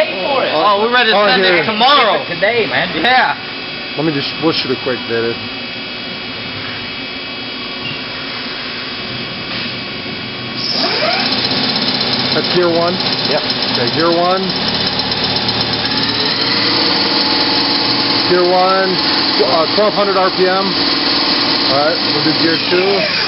pay for it. Oh, we're ready to send it tomorrow. Today, man. Yeah. Let me just, we'll shoot a quick video. That's gear 1? Yep. Okay, gear 1. Gear 1, 1200 RPM. Alright, we'll do gear 2.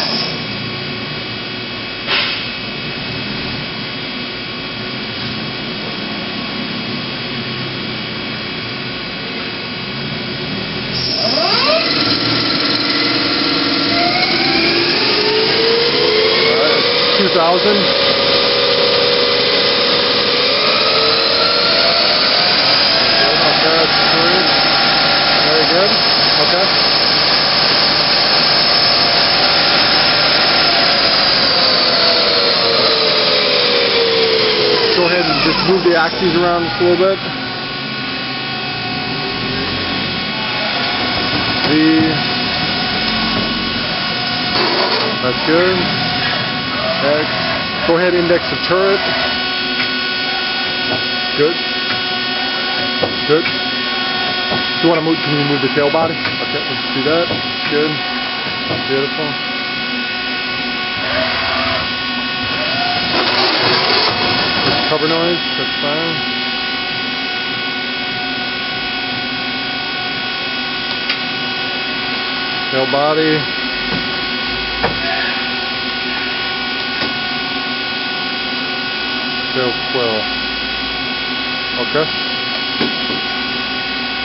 Very good. Okay. Go ahead and just move the axes around just a little bit. That's good. Go ahead, index the turret. Good. Good. Do you want to move? Can you move the tail body? Okay, let's do that. Good. Beautiful. There's cover noise. That's fine. Tail body. Tail quill. Okay.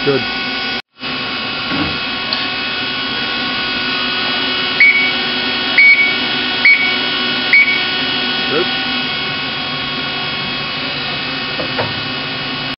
Good. Good.